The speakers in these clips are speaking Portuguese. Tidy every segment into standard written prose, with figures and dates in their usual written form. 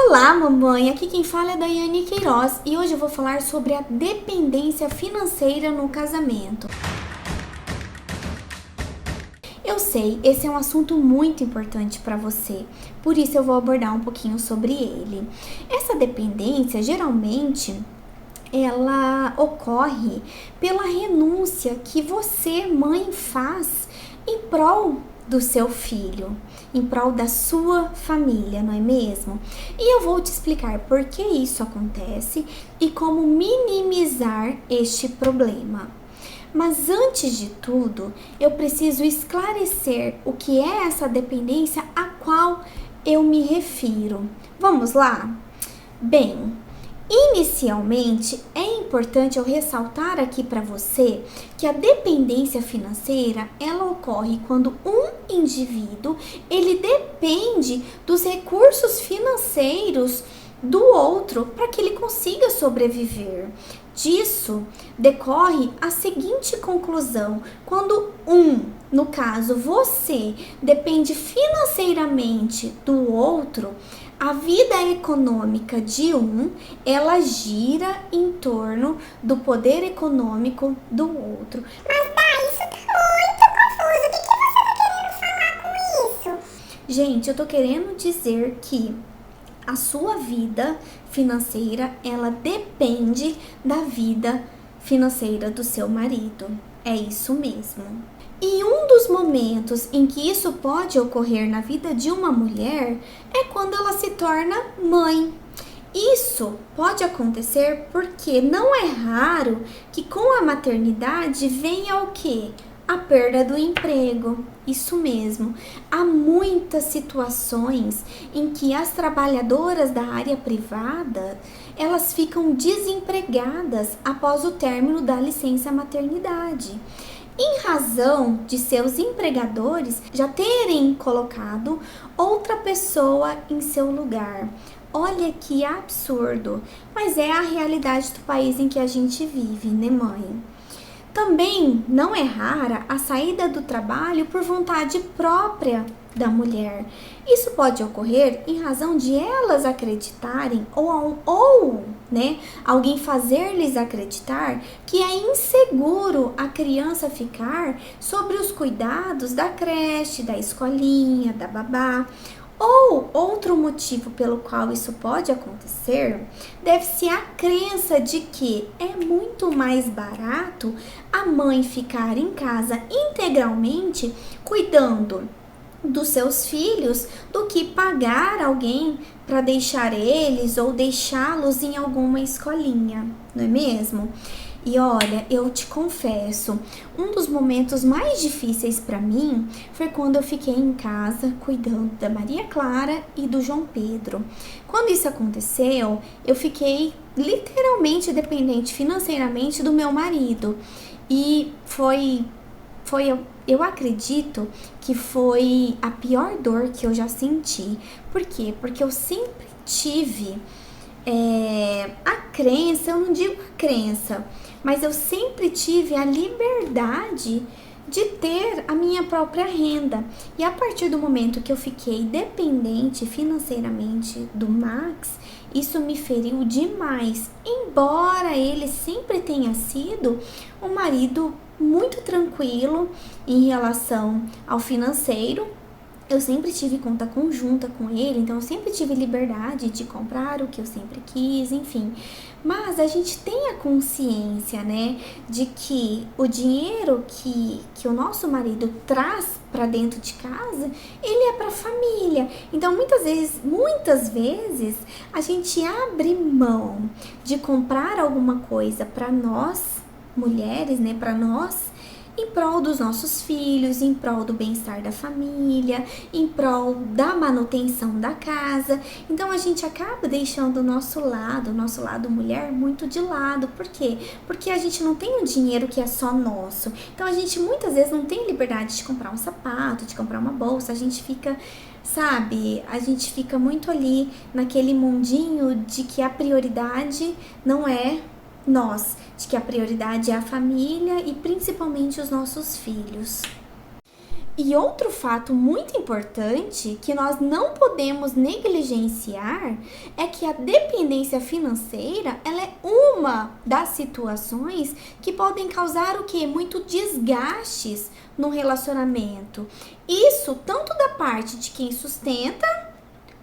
Olá, mamãe! Aqui quem fala é Daiane Queiroz e hoje eu vou falar sobre a dependência financeira no casamento. Eu sei, esse é um assunto muito importante para você, por isso eu vou abordar um pouquinho sobre ele. Essa dependência, geralmente, ela ocorre pela renúncia que você, mãe, faz em prol do seu filho, em prol da sua família, não é mesmo? E eu vou te explicar por que isso acontece e como minimizar este problema. Mas antes de tudo, eu preciso esclarecer o que é essa dependência a qual eu me refiro. Vamos lá? Bem, inicialmente, é importante eu ressaltar aqui para você que a dependência financeira, ela ocorre quando um indivíduo, ele depende dos recursos financeiros do outro para que ele consiga sobreviver. Disso decorre a seguinte conclusão: quando no caso você, depende financeiramente do outro, a vida econômica de ela gira em torno do poder econômico do outro. Mas isso tá muito confuso. O que você tá querendo falar com isso? Gente, eu tô querendo dizer que a sua vida financeira, ela depende da vida financeira do seu marido. É isso mesmo. E um dos momentos em que isso pode ocorrer na vida de uma mulher é quando ela se torna mãe. Isso pode acontecer porque não é raro que com a maternidade venha o quê? A perda do emprego. Isso mesmo. Há muitas situações em que as trabalhadoras da área privada, elas ficam desempregadas após o término da licença maternidade, em razão de seus empregadores já terem colocado outra pessoa em seu lugar. Olha que absurdo, mas é a realidade do país em que a gente vive, né, mãe? Também não é rara a saída do trabalho por vontade própria da mulher. Isso pode ocorrer em razão de elas acreditarem alguém fazer-lhes acreditar que é inseguro a criança ficar sobre os cuidados da creche, da escolinha, da babá. Ou outro motivo pelo qual isso pode acontecer deve-se à crença de que é muito mais barato a mãe ficar em casa integralmente cuidando dos seus filhos do que pagar alguém para deixar eles ou deixá-los em alguma escolinha, não é mesmo? E olha, eu te confesso, um dos momentos mais difíceis para mim foi quando eu fiquei em casa cuidando da Maria Clara e do João Pedro. Quando isso aconteceu, eu fiquei literalmente dependente financeiramente do meu marido. E eu acredito que foi a pior dor que eu já senti. Por quê? Porque eu sempre tive a crença, eu não digo a crença, mas eu sempre tive a liberdade de ter a minha própria renda. E a partir do momento que eu fiquei dependente financeiramente do Max, isso me feriu demais. Embora ele sempre tenha sido um marido muito tranquilo em relação ao financeiro, eu sempre tive conta conjunta com ele, então eu sempre tive liberdade de comprar o que eu sempre quis, enfim. Mas a gente tem a consciência, né, de que o dinheiro que o nosso marido traz para dentro de casa, ele é para a família. Então muitas vezes a gente abre mão de comprar alguma coisa para nós, mulheres, né, para nós, em prol dos nossos filhos, em prol do bem-estar da família, em prol da manutenção da casa. Então a gente acaba deixando o nosso lado mulher, muito de lado. Por quê? Porque a gente não tem um dinheiro que é só nosso. Então a gente muitas vezes não tem liberdade de comprar um sapato, de comprar uma bolsa. A gente fica, sabe, a gente fica muito ali naquele mundinho de que a prioridade não é nós, de que a prioridade é a família e principalmente os nossos filhos. E outro fato muito importante que nós não podemos negligenciar é que a dependência financeira, ela é uma das situações que podem causar o quê? Muito desgastes no relacionamento. Isso tanto da parte de quem sustenta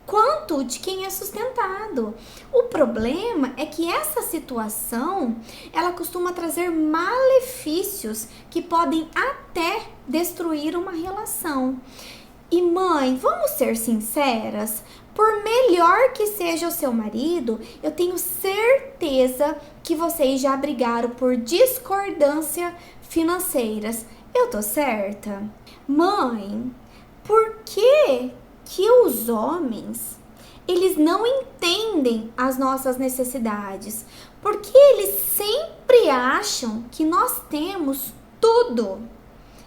quanto de quem é sustentado. O problema é que essa situação, ela costuma trazer malefícios que podem até destruir uma relação. E mãe, vamos ser sinceras, por melhor que seja o seu marido, eu tenho certeza que vocês já brigaram por discordância financeiras. Eu tô certa? Mãe, por que os homens, eles não entendem as nossas necessidades? Porque eles sempre acham que nós temos tudo.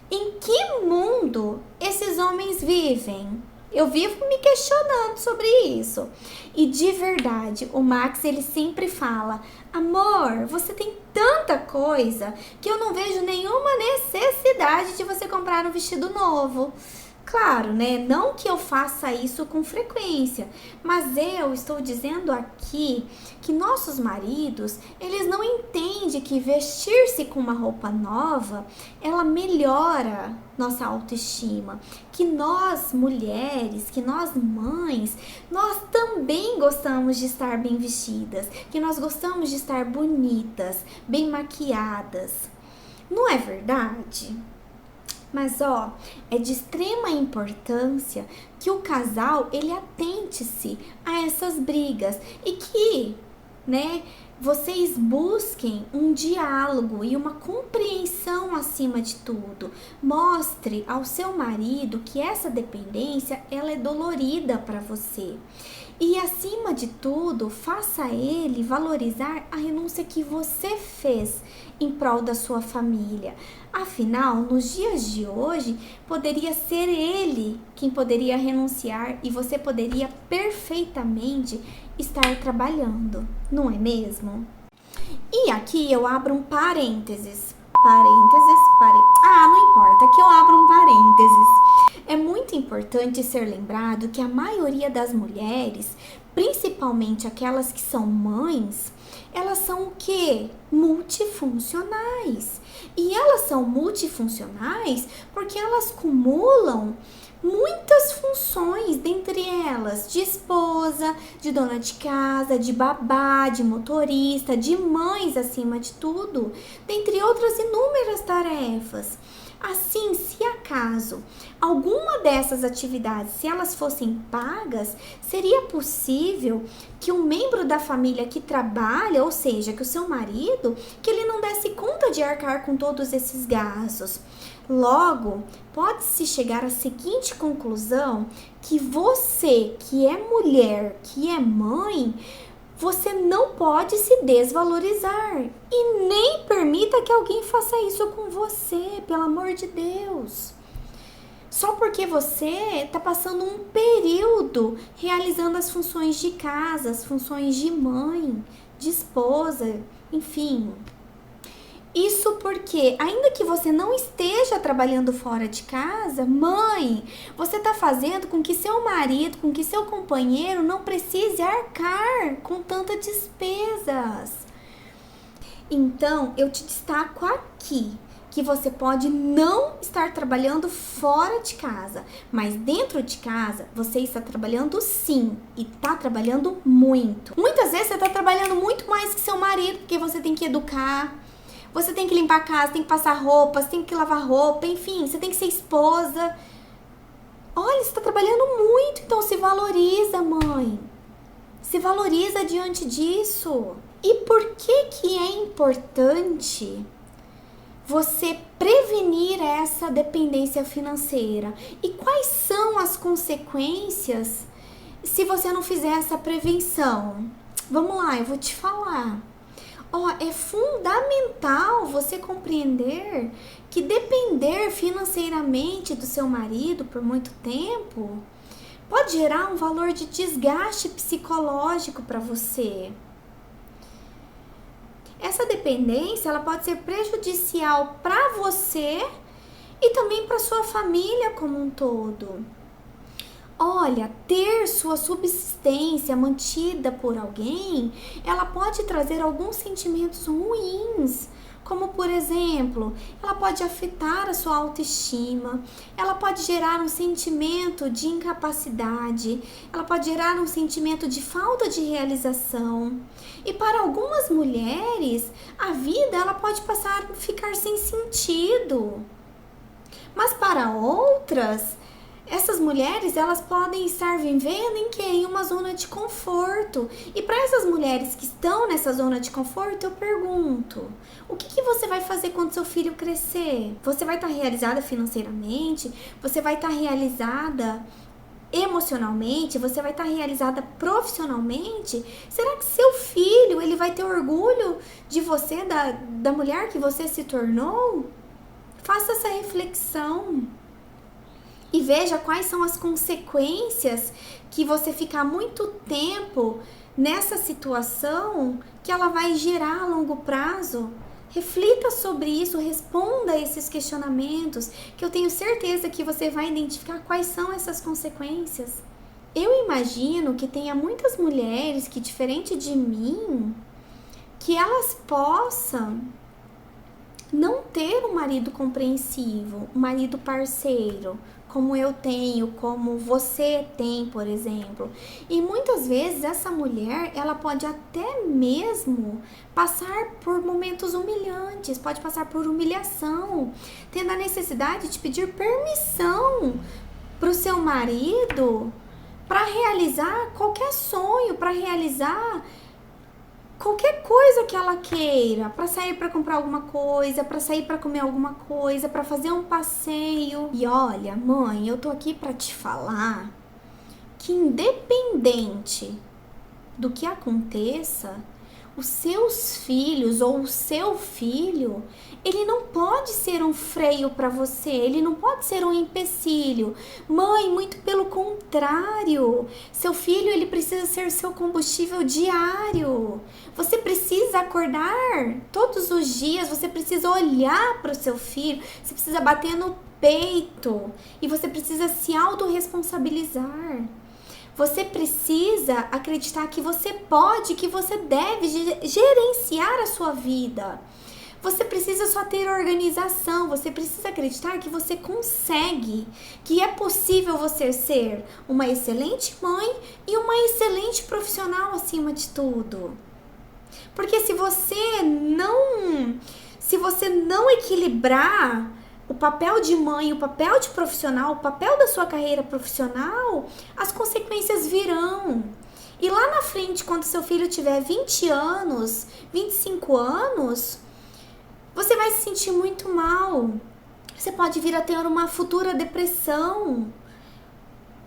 Em que mundo esses homens vivem? Eu vivo me questionando sobre isso. E de verdade, o Max, ele sempre fala: amor, você tem tanta coisa que eu não vejo nenhuma necessidade de você comprar um vestido novo. Claro, né? Não que eu faça isso com frequência, mas eu estou dizendo aqui que nossos maridos, eles não entendem que vestir-se com uma roupa nova, ela melhora nossa autoestima. Que nós mulheres, que nós mães, nós também gostamos de estar bem vestidas, que nós gostamos de estar bonitas, bem maquiadas. Não é verdade? Mas é de extrema importância que o casal, ele atente-se a essas brigas e que, vocês busquem um diálogo e uma compreensão acima de tudo. Mostre ao seu marido que essa dependência, ela é dolorida para você. E acima de tudo, faça ele valorizar a renúncia que você fez em prol da sua família. Afinal, nos dias de hoje, poderia ser ele quem poderia renunciar e você poderia perfeitamente estar trabalhando, não é mesmo? E aqui eu abro um parênteses. Não importa, aqui eu abro um parênteses. É muito importante ser lembrado que a maioria das mulheres, principalmente aquelas que são mães, elas são o quê? Multifuncionais. E elas são multifuncionais porque elas acumulam muitas funções, dentre elas de esposa, de dona de casa, de babá, de motorista, de mães acima de tudo, dentre outras inúmeras tarefas. Assim, se acaso alguma dessas atividades, se elas fossem pagas, seria possível que um membro da família que trabalha, ou seja, que o seu marido, que ele não desse conta de arcar com todos esses gastos. Logo, pode-se chegar à seguinte conclusão, que você, que é mulher, que é mãe, você não pode se desvalorizar e nem permita que alguém faça isso com você, pelo amor de Deus. Só porque você está passando um período realizando as funções de casa, as funções de mãe, de esposa, enfim. Isso porque, ainda que você não esteja trabalhando fora de casa, mãe, você está fazendo com que seu marido, com que seu companheiro não precise arcar com tantas despesas. Então, eu te destaco aqui que você pode não estar trabalhando fora de casa, mas dentro de casa você está trabalhando sim, e está trabalhando muito. Muitas vezes você está trabalhando muito mais que seu marido, porque você tem que educar, você tem que limpar a casa, tem que passar roupa, você tem que lavar roupa, enfim, você tem que ser esposa. Olha, você está trabalhando muito, então se valoriza, mãe. Se valoriza diante disso. E por que é importante você prevenir essa dependência financeira? E quais são as consequências se você não fizer essa prevenção? Vamos lá, eu vou te falar. É fundamental você compreender que depender financeiramente do seu marido por muito tempo pode gerar um valor de desgaste psicológico para você. Essa dependência, ela pode ser prejudicial para você e também para sua família como um todo. Olha, ter sua subsistência mantida por alguém, ela pode trazer alguns sentimentos ruins, como por exemplo, ela pode afetar a sua autoestima, ela pode gerar um sentimento de incapacidade, ela pode gerar um sentimento de falta de realização. E para algumas mulheres, a vida ela pode passar a ficar sem sentido. Mas para outras, essas mulheres, elas podem estar vivendo em uma zona de conforto. E para essas mulheres que estão nessa zona de conforto, eu pergunto, o que você vai fazer quando seu filho crescer? Você vai estar realizada financeiramente? Você vai estar realizada emocionalmente? Você vai estar realizada profissionalmente? Será que seu filho, ele vai ter orgulho de você, da mulher que você se tornou? Faça essa reflexão. E veja quais são as consequências que você ficar muito tempo nessa situação que ela vai gerar a longo prazo. Reflita sobre isso, responda a esses questionamentos, que eu tenho certeza que você vai identificar quais são essas consequências. Eu imagino que tenha muitas mulheres que, diferente de mim, que elas possam não ter um marido compreensivo, um marido parceiro, como eu tenho, como você tem, por exemplo. E muitas vezes essa mulher, ela pode até mesmo passar por momentos humilhantes, pode passar por humilhação, tendo a necessidade de pedir permissão para o seu marido para realizar qualquer sonho, para realizar qualquer coisa que ela queira, para sair para comprar alguma coisa, para sair para comer alguma coisa, para fazer um passeio. E olha, mãe, eu tô aqui para te falar que independente do que aconteça, os seus filhos ou o seu filho, ele não pode ser um freio para você, ele não pode ser um empecilho. Mãe, muito pelo contrário, seu filho ele precisa ser seu combustível diário. Você precisa acordar todos os dias, você precisa olhar para o seu filho, você precisa bater no peito e você precisa se autorresponsabilizar. Você precisa acreditar que você pode, que você deve gerenciar a sua vida. Você precisa só ter organização, você precisa acreditar que você consegue, que é possível você ser uma excelente mãe e uma excelente profissional acima de tudo. Porque se você não equilibrar o papel de mãe, o papel de profissional, o papel da sua carreira profissional, as consequências virão. E lá na frente, quando seu filho tiver 20 anos, 25 anos, você vai se sentir muito mal. Você pode vir a ter uma futura depressão.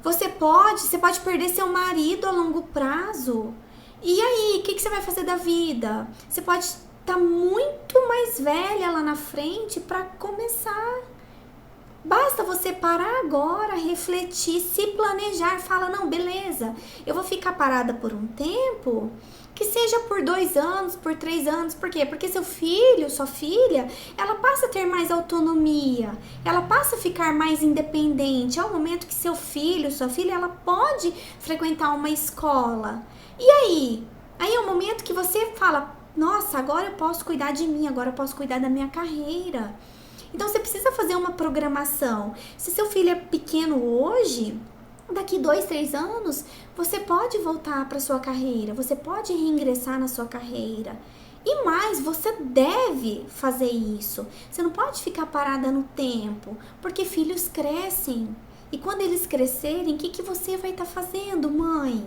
Você pode perder seu marido a longo prazo. E aí, o que você vai fazer da vida? Você pode tá muito mais velha lá na frente para começar. Basta você parar agora, refletir, se planejar, fala, não, beleza, eu vou ficar parada por um tempo, que seja por 2 anos, por 3 anos, por quê? Porque seu filho, sua filha, ela passa a ter mais autonomia, ela passa a ficar mais independente, é o momento que seu filho, sua filha, ela pode frequentar uma escola. E aí? Aí é o momento que você fala, nossa, agora eu posso cuidar de mim, agora eu posso cuidar da minha carreira. Então você precisa fazer uma programação. Se seu filho é pequeno hoje, daqui 2, 3 anos, você pode voltar para sua carreira, você pode reingressar na sua carreira. E mais, você deve fazer isso. Você não pode ficar parada no tempo, porque filhos crescem. E quando eles crescerem, o que você vai estar fazendo, mãe?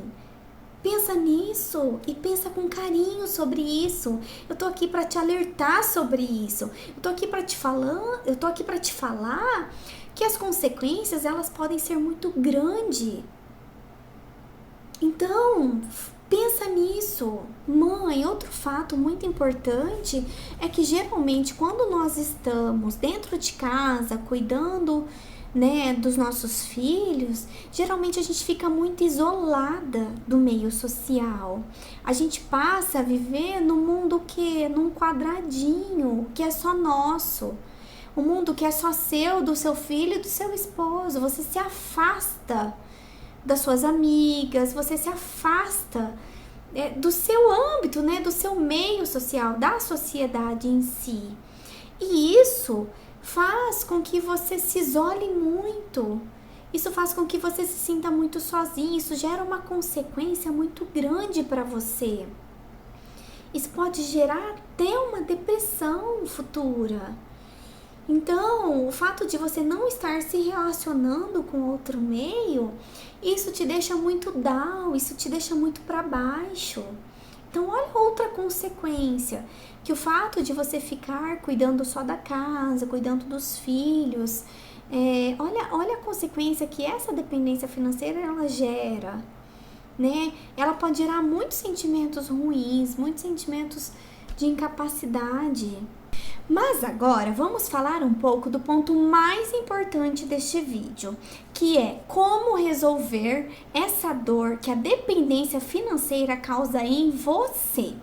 Pensa nisso e pensa com carinho sobre isso. Eu tô aqui para te alertar sobre isso. Eu tô aqui para te falar que as consequências, elas podem ser muito grandes. Então, pensa nisso. Mãe, outro fato muito importante é que geralmente quando nós estamos dentro de casa, cuidando, né, dos nossos filhos, geralmente a gente fica muito isolada do meio social. A gente passa a viver no mundo num quadradinho que é só nosso. um mundo que é só seu, do seu filho e do seu esposo. Você se afasta das suas amigas, você se afasta do seu âmbito, né, do seu meio social, da sociedade em si. E isso faz com que você se isole muito. Isso faz com que você se sinta muito sozinho. Isso gera uma consequência muito grande para você. Isso pode gerar até uma depressão futura. Então, o fato de você não estar se relacionando com outro meio, isso te deixa muito down, isso te deixa muito para baixo. Então, olha outra consequência, que o fato de você ficar cuidando só da casa, cuidando dos filhos, olha a consequência que essa dependência financeira ela gera, né? Ela pode gerar muitos sentimentos ruins, muitos sentimentos de incapacidade. Mas agora vamos falar um pouco do ponto mais importante deste vídeo, que é como resolver essa dor que a dependência financeira causa em você.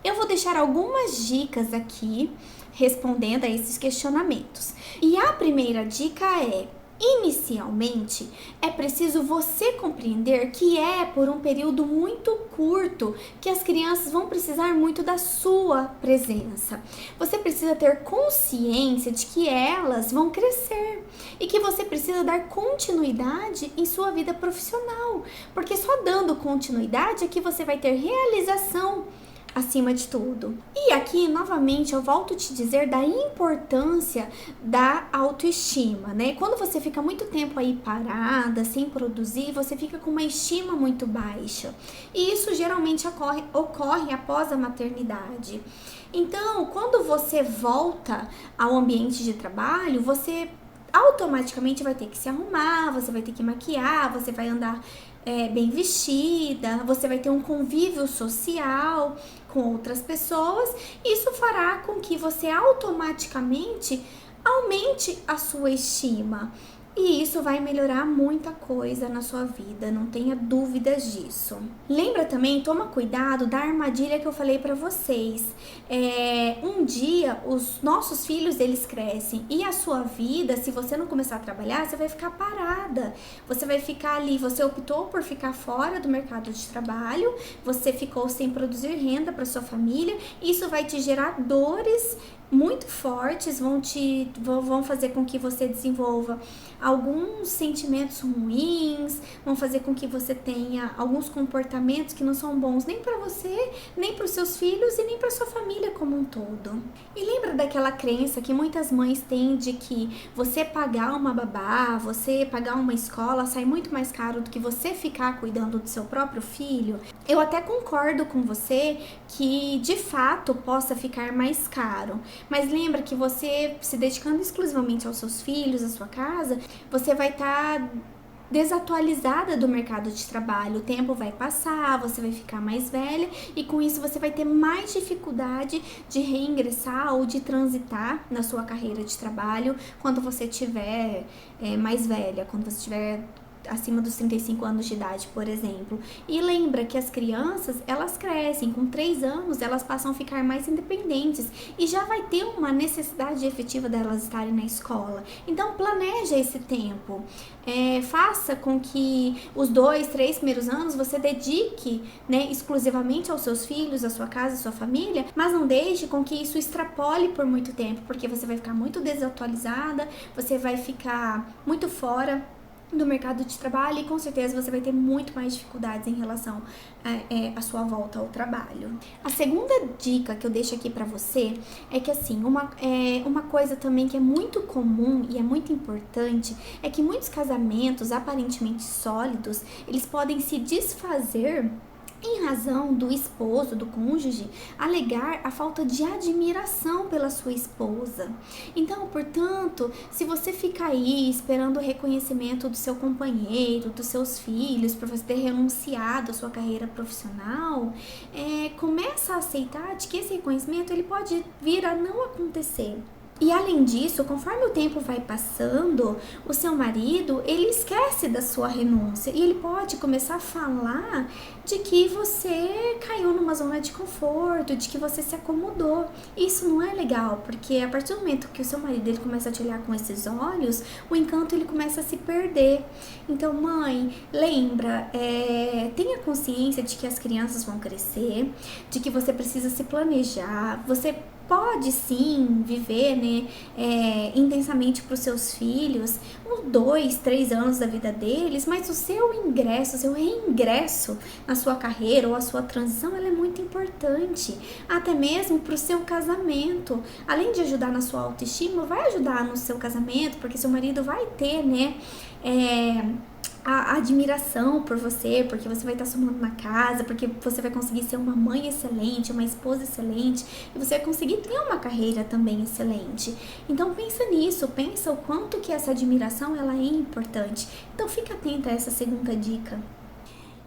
Eu vou deixar algumas dicas aqui respondendo a esses questionamentos. E a primeira dica é: inicialmente, é preciso você compreender que é por um período muito curto que as crianças vão precisar muito da sua presença. Você precisa ter consciência de que elas vão crescer e que você precisa dar continuidade em sua vida profissional, porque só dando continuidade é que você vai ter realização acima de tudo. E aqui, novamente, eu volto a te dizer da importância da autoestima, né? Quando você fica muito tempo aí parada, sem produzir, você fica com uma estima muito baixa. E isso geralmente ocorre após a maternidade. Então, quando você volta ao ambiente de trabalho, você automaticamente vai ter que se arrumar, você vai ter que maquiar, você vai andar bem vestida, você vai ter um convívio social com outras pessoas. Isso fará com que você automaticamente aumente a sua estima. E isso vai melhorar muita coisa na sua vida, não tenha dúvidas disso. Lembra também, toma cuidado da armadilha que eu falei pra vocês. Um dia, os nossos filhos, eles crescem e a sua vida, se você não começar a trabalhar, você vai ficar parada. Você vai ficar ali, você optou por ficar fora do mercado de trabalho, você ficou sem produzir renda para sua família, isso vai te gerar dores muito fortes, vão fazer com que você desenvolva alguns sentimentos ruins, vão fazer com que você tenha alguns comportamentos que não são bons nem para você, nem para os seus filhos e nem para sua família como um todo. E lembra daquela crença que muitas mães têm de que você pagar uma babá, você pagar uma escola sai muito mais caro do que você ficar cuidando do seu próprio filho? Eu até concordo com você que de fato possa ficar mais caro. Mas lembra que você se dedicando exclusivamente aos seus filhos, à sua casa, você vai estar desatualizada do mercado de trabalho. O tempo vai passar, você vai ficar mais velha e com isso você vai ter mais dificuldade de reingressar ou de transitar na sua carreira de trabalho quando você estiver mais velha, quando você estiver acima dos 35 anos de idade, por exemplo. E lembra que as crianças, elas crescem, com 3 anos elas passam a ficar mais independentes e já vai ter uma necessidade efetiva delas estarem na escola. Então planeja esse tempo, faça com que os 2, 3 primeiros anos você dedique, né, exclusivamente aos seus filhos, à sua casa, à sua família, mas não deixe com que isso extrapole por muito tempo, porque você vai ficar muito desatualizada, você vai ficar muito fora do mercado de trabalho e com certeza você vai ter muito mais dificuldades em relação à sua volta ao trabalho. A segunda dica que eu deixo aqui pra você é que assim, uma coisa também que é muito comum e é muito importante é que muitos casamentos aparentemente sólidos, eles podem se desfazer em razão do esposo, do cônjuge, alegar a falta de admiração pela sua esposa. Então, portanto, se você ficar aí esperando o reconhecimento do seu companheiro, dos seus filhos, por você ter renunciado à sua carreira profissional, começa a aceitar de que esse reconhecimento ele pode vir a não acontecer. E além disso, conforme o tempo vai passando, o seu marido, ele esquece da sua renúncia e ele pode começar a falar de que você caiu numa uma zona de conforto, de que você se acomodou. Isso não é legal, porque a partir do momento que o seu marido ele começa a te olhar com esses olhos, o encanto ele começa a se perder. Então, mãe, lembra, tenha consciência de que as crianças vão crescer, de que você precisa se planejar, você pode sim viver, né, intensamente para os seus filhos, uns 2, 3 anos da vida deles, mas o seu ingresso, o seu reingresso na sua carreira ou a sua transição, ela é muito importante, até mesmo para o seu casamento. Além de ajudar na sua autoestima, vai ajudar no seu casamento, porque seu marido vai ter, né, a admiração por você, porque você vai estar somando na casa, porque você vai conseguir ser uma mãe excelente, uma esposa excelente, e você vai conseguir ter uma carreira também excelente. Então pensa nisso, pensa o quanto que essa admiração ela é importante. Então fica atenta a essa segunda dica.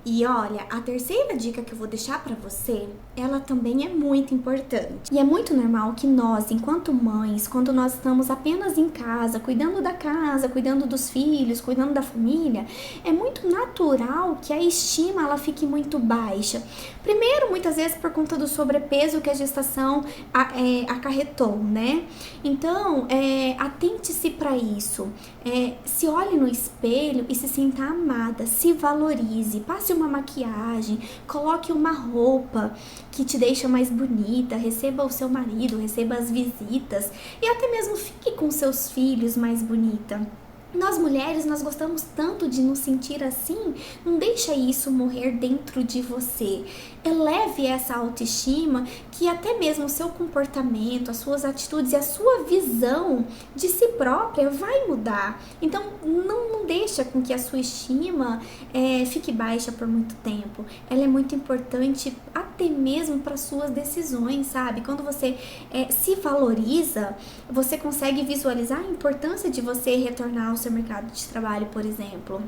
E olha, a terceira dica que eu vou deixar pra você, ela também é muito importante. E é muito normal que nós, enquanto mães, quando nós estamos apenas em casa, cuidando da casa, cuidando dos filhos, cuidando da família, é muito natural que a estima ela fique muito baixa. Primeiro, muitas vezes por conta do sobrepeso que a gestação acarretou, né? Então, atente-se para isso. Se olhe no espelho e se sinta amada, se valorize, passe uma maquiagem, coloque uma roupa que te deixa mais bonita, receba o seu marido, receba as visitas e até mesmo fique com seus filhos mais bonita. Nós mulheres, nós gostamos tanto de nos sentir assim, não deixa isso morrer dentro de você. Eleve essa autoestima que até mesmo o seu comportamento, as suas atitudes e a sua visão de si própria vai mudar. Então, não deixa com que a sua estima fique baixa por muito tempo. Ela é muito importante até mesmo para suas decisões, sabe? Quando você se valoriza, você consegue visualizar a importância de você retornar ao seu mercado de trabalho, por exemplo.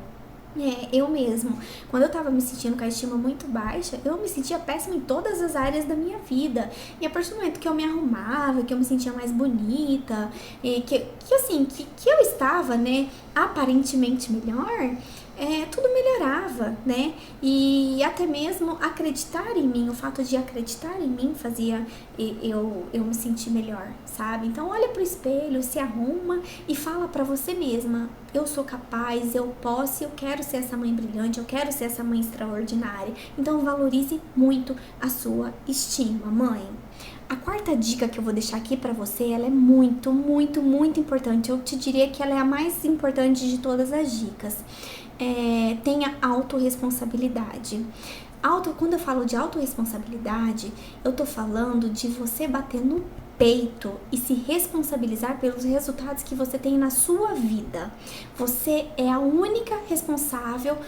Eu mesmo, quando eu tava me sentindo com a estima muito baixa, eu me sentia péssima em todas as áreas da minha vida. E a partir do momento que eu me arrumava, que eu me sentia mais bonita, que eu estava, né, aparentemente melhor, tudo melhorava, né? E até mesmo acreditar em mim, o fato de acreditar em mim fazia eu me sentir melhor, sabe? Então olha pro espelho, se arruma e fala pra você mesma: eu sou capaz, eu posso, eu quero ser essa mãe brilhante, eu quero ser essa mãe extraordinária. Então valorize muito a sua estima, mãe. A quarta dica que eu vou deixar aqui pra você, ela é muito, muito, muito importante. Eu te diria que ela é a mais importante de todas as dicas. Tenha autorresponsabilidade. Quando eu falo de autorresponsabilidade, eu tô falando de você bater no peito e se responsabilizar pelos resultados que você tem na sua vida. Você é a única responsável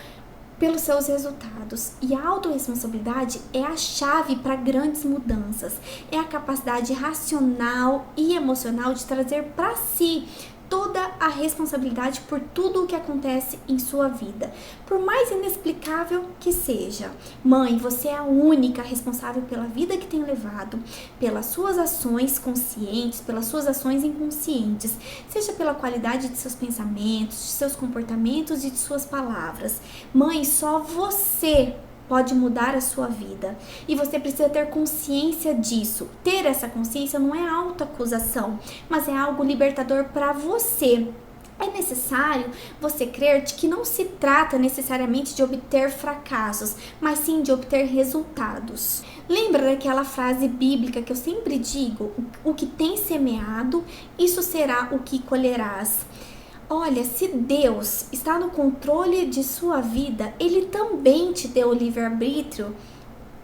pelos seus resultados. E a autorresponsabilidade é a chave para grandes mudanças. É a capacidade racional e emocional de trazer para si toda a responsabilidade por tudo o que acontece em sua vida, por mais inexplicável que seja. Mãe, você é a única responsável pela vida que tem levado, pelas suas ações conscientes, pelas suas ações inconscientes, seja pela qualidade de seus pensamentos, de seus comportamentos e de suas palavras. Mãe, só você pode mudar a sua vida e você precisa ter consciência disso. Ter essa consciência não é autoacusação, mas é algo libertador para você. É necessário você crer de que não se trata necessariamente de obter fracassos, mas sim de obter resultados. Lembra daquela frase bíblica que eu sempre digo: o que tem semeado, isso será o que colherás. Olha, se Deus está no controle de sua vida, Ele também te deu o livre-arbítrio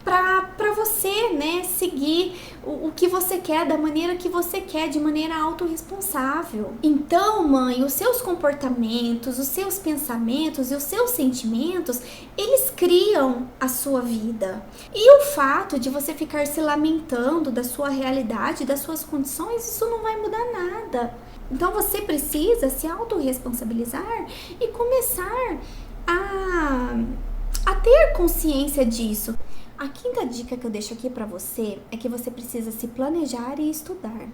para você, né, seguir o que você quer, da maneira que você quer, de maneira autorresponsável. Então, mãe, os seus comportamentos, os seus pensamentos e os seus sentimentos, eles criam a sua vida. E o fato de você ficar se lamentando da sua realidade, das suas condições, isso não vai mudar nada. Então você precisa se autorresponsabilizar e começar a ter consciência disso. A quinta dica que eu deixo aqui pra você é que você precisa se planejar e estudar.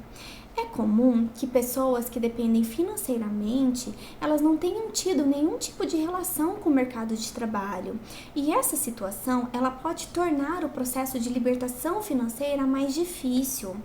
É comum que pessoas que dependem financeiramente, elas não tenham tido nenhum tipo de relação com o mercado de trabalho. E essa situação, ela pode tornar o processo de libertação financeira mais difícil.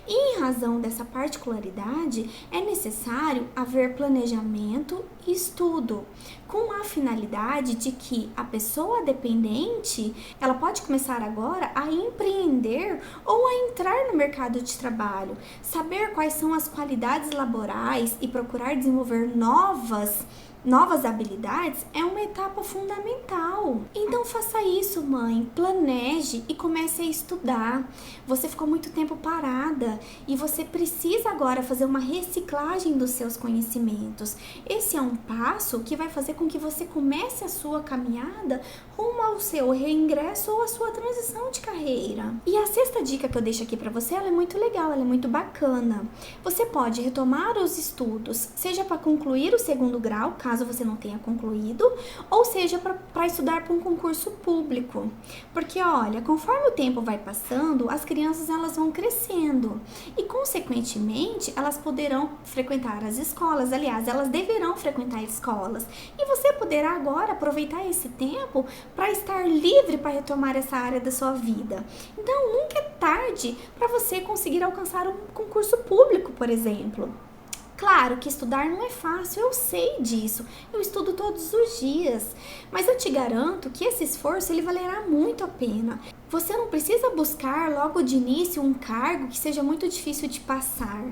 E em razão dessa particularidade, é necessário haver planejamento e estudo, com a finalidade de que a pessoa dependente, ela pode começar agora a empreender ou a entrar no mercado de trabalho, saber quais são as qualidades laborais e procurar desenvolver novas habilidades é uma etapa fundamental. Então faça isso, mãe. Planeje e comece a estudar. Você ficou muito tempo parada e você precisa agora fazer uma reciclagem dos seus conhecimentos. Esse é um passo que vai fazer com que você comece a sua caminhada rumo ao seu reingresso ou a sua transição de carreira. E a sexta dica que eu deixo aqui para você, ela é muito legal, ela é muito bacana. Você pode retomar os estudos, seja para concluir o segundo grau, caso você não tenha concluído, ou seja, para estudar para um concurso público. Porque, olha, conforme o tempo vai passando, as crianças elas vão crescendo e, consequentemente, elas poderão frequentar as escolas. Aliás, elas deverão frequentar escolas. E você poderá agora aproveitar esse tempo para estar livre para retomar essa área da sua vida. Então, nunca é tarde para você conseguir alcançar um concurso público, por exemplo. Claro que estudar não é fácil, eu sei disso, eu estudo todos os dias, mas eu te garanto que esse esforço ele valerá muito a pena. Você não precisa buscar logo de início um cargo que seja muito difícil de passar.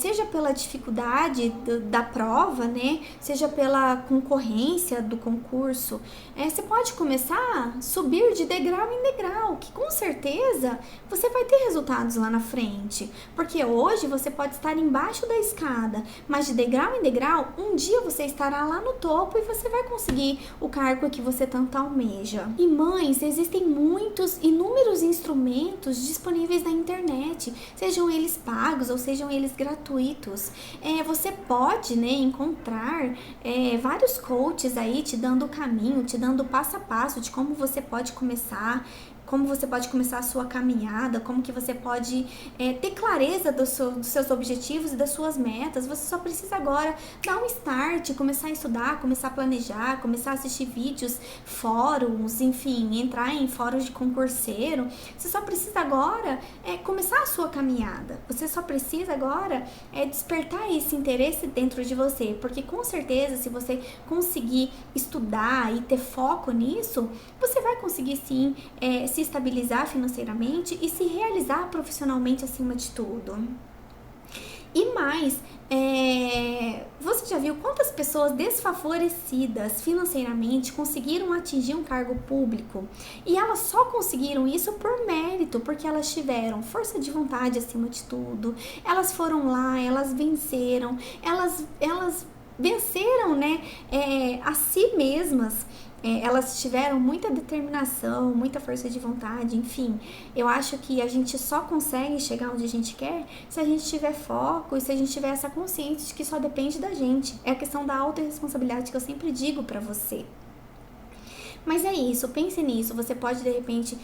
Seja pela dificuldade da prova, né? Seja pela concorrência do concurso, você pode começar a subir de degrau em degrau, que com certeza você vai ter resultados lá na frente, porque hoje você pode estar embaixo da escada, mas de degrau em degrau, um dia você estará lá no topo e você vai conseguir o cargo que você tanto almeja. E mães, existem inúmeros instrumentos disponíveis na internet, sejam eles pagos ou sejam eles gratuitos. Você pode, né, encontrar vários coaches aí te dando o caminho, te dando o passo a passo de como você pode começar a sua caminhada, como que você pode ter clareza dos seus objetivos e das suas metas. Você só precisa agora dar um start, começar a estudar, começar a planejar, começar a assistir vídeos, fóruns, enfim, entrar em fóruns de concurseiro. Você só precisa agora começar a sua caminhada. Você só precisa agora despertar esse interesse dentro de você, porque com certeza se você conseguir estudar e ter foco nisso, você vai conseguir sim se estabilizar financeiramente e se realizar profissionalmente acima de tudo. E mais, você já viu quantas pessoas desfavorecidas financeiramente conseguiram atingir um cargo público? E elas só conseguiram isso por mérito, porque elas tiveram força de vontade acima de tudo. Elas foram lá, elas venceram, elas venceram, né, a si mesmas. Elas tiveram muita determinação, muita força de vontade, enfim. Eu acho que a gente só consegue chegar onde a gente quer se a gente tiver foco e se a gente tiver essa consciência de que só depende da gente. É a questão da autorresponsabilidade que eu sempre digo pra você. Mas é isso, pense nisso. Você pode, de repente,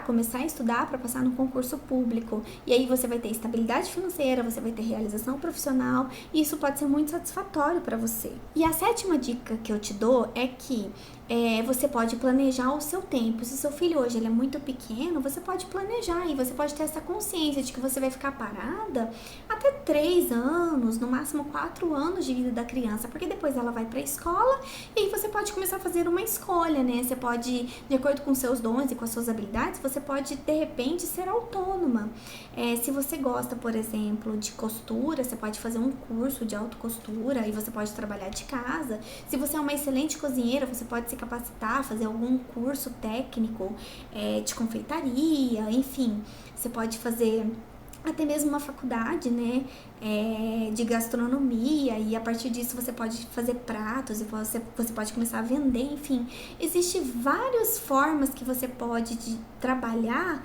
começar a estudar para passar no concurso público. E aí você vai ter estabilidade financeira, você vai ter realização profissional. E isso pode ser muito satisfatório para você. E a sétima dica que eu te dou é que você pode planejar o seu tempo. Se seu filho hoje ele é muito pequeno, você pode planejar e você pode ter essa consciência de que você vai ficar parada até 3 anos, no máximo 4 anos de vida da criança, porque depois ela vai para a escola e aí você pode começar a fazer uma escolha, né? Você pode, de acordo com seus dons e com as suas habilidades, você pode de repente ser autônoma. Se você gosta, por exemplo, de costura, você pode fazer um curso de autocostura e você pode trabalhar de casa. Se você é uma excelente cozinheira, você pode se capacitar, fazer algum curso técnico de confeitaria, enfim. Você pode fazer até mesmo uma faculdade, né, de gastronomia, e a partir disso você pode fazer pratos e você pode começar a vender, enfim. Existem várias formas que você pode trabalhar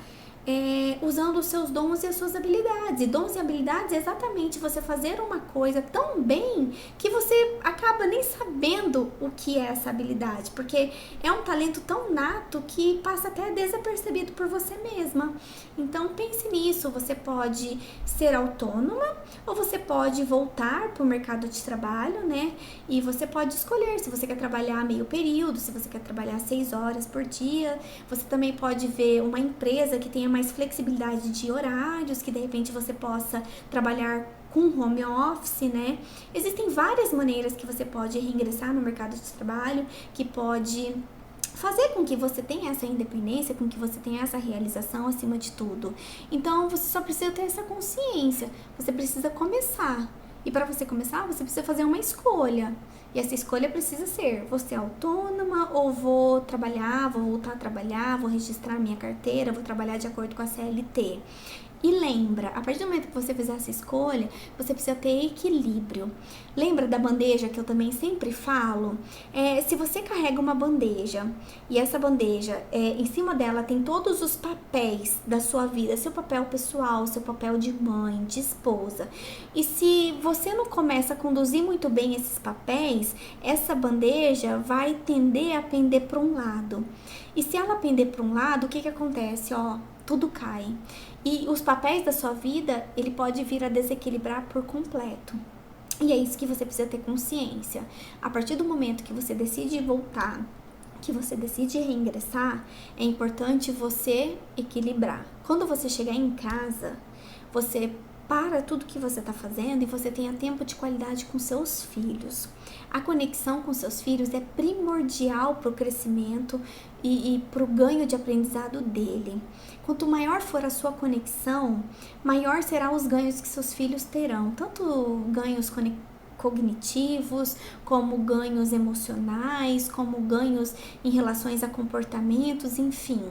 usando os seus dons e as suas habilidades. E dons e habilidades é exatamente você fazer uma coisa tão bem que você acaba nem sabendo o que é essa habilidade, porque é um talento tão nato que passa até desapercebido por você mesma. Então pense nisso, você pode ser autônoma ou você pode voltar para o mercado de trabalho, né? E você pode escolher se você quer trabalhar meio período, se você quer trabalhar 6 horas por dia. Você também pode ver uma empresa que tenha mais flexibilidade de horários, que de repente você possa trabalhar com home office, né? Existem várias maneiras que você pode reingressar no mercado de trabalho, que pode fazer com que você tenha essa independência, com que você tenha essa realização acima de tudo. Então, você só precisa ter essa consciência, você precisa começar. E para você começar, você precisa fazer uma escolha. E essa escolha precisa ser: vou ser autônoma ou vou trabalhar, vou voltar a trabalhar, vou registrar minha carteira, vou trabalhar de acordo com a CLT. E lembra, a partir do momento que você fizer essa escolha, você precisa ter equilíbrio. Lembra da bandeja que eu também sempre falo? Se você carrega uma bandeja e essa bandeja, em cima dela tem todos os papéis da sua vida, seu papel pessoal, seu papel de mãe, de esposa. E se você não começa a conduzir muito bem esses papéis, essa bandeja vai tender a pender para um lado. E se ela pender para um lado, o que acontece? Tudo cai. E os papéis da sua vida, ele pode vir a desequilibrar por completo. E é isso que você precisa ter consciência. A partir do momento que você decide voltar, que você decide reingressar, é importante você equilibrar. Quando você chegar em casa, você para tudo que você está fazendo e você tenha tempo de qualidade com seus filhos. A conexão com seus filhos é primordial para o crescimento e para o ganho de aprendizado dele. Quanto maior for a sua conexão, maior serão os ganhos que seus filhos terão, tanto ganhos cognitivos, como ganhos emocionais, como ganhos em relações a comportamentos, enfim.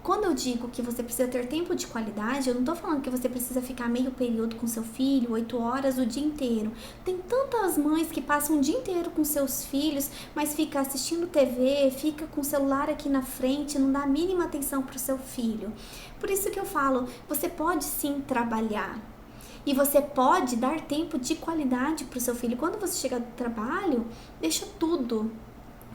Quando eu digo que você precisa ter tempo de qualidade, eu não tô falando que você precisa ficar meio período com seu filho, 8 horas o dia inteiro. Tem tantas mães que passam o dia inteiro com seus filhos, mas fica assistindo TV, fica com o celular aqui na frente, não dá a mínima atenção pro seu filho. Por isso que eu falo, você pode sim trabalhar. E você pode dar tempo de qualidade pro seu filho. Quando você chegar do trabalho, deixa tudo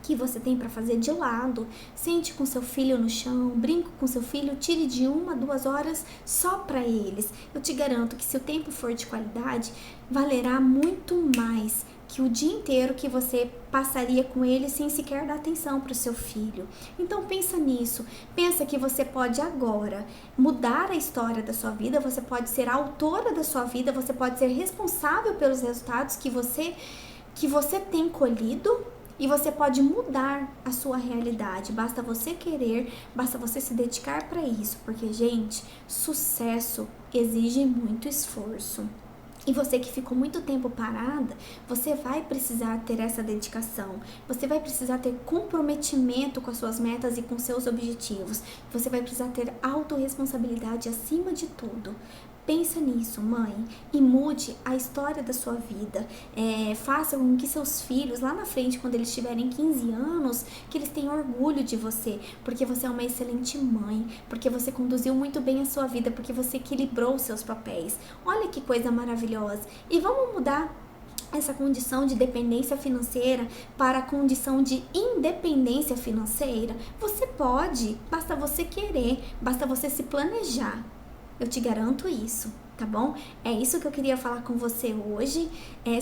que você tem para fazer de lado, sente com seu filho no chão, brinque com seu filho, tire de 1 a 2 horas só para eles. Eu te garanto que se o tempo for de qualidade, valerá muito mais que o dia inteiro que você passaria com ele sem sequer dar atenção para o seu filho. Então pensa nisso, pensa que você pode agora mudar a história da sua vida, você pode ser a autora da sua vida, você pode ser responsável pelos resultados que você tem colhido. E você pode mudar a sua realidade, basta você querer, basta você se dedicar para isso, porque, gente, sucesso exige muito esforço. E você que ficou muito tempo parada, você vai precisar ter essa dedicação, você vai precisar ter comprometimento com as suas metas e com seus objetivos, você vai precisar ter autorresponsabilidade acima de tudo. Pensa nisso, mãe, e mude a história da sua vida. Faça com que seus filhos, lá na frente, quando eles tiverem 15 anos, que eles tenham orgulho de você, porque você é uma excelente mãe, porque você conduziu muito bem a sua vida, porque você equilibrou os seus papéis. Olha que coisa maravilhosa. E vamos mudar essa condição de dependência financeira para a condição de independência financeira? Você pode, basta você querer, basta você se planejar. Eu te garanto isso, tá bom? É isso que eu queria falar com você hoje.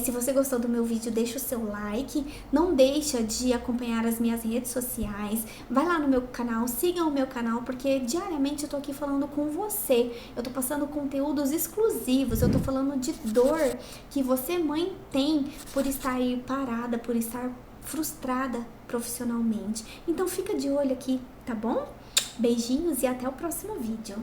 Se você gostou do meu vídeo, deixa o seu like. Não deixa de acompanhar as minhas redes sociais. Vai lá no meu canal, siga o meu canal, porque diariamente eu tô aqui falando com você. Eu tô passando conteúdos exclusivos. Eu tô falando de dor que você, mãe, tem por estar aí parada, por estar frustrada profissionalmente. Então fica de olho aqui, tá bom? Beijinhos e até o próximo vídeo.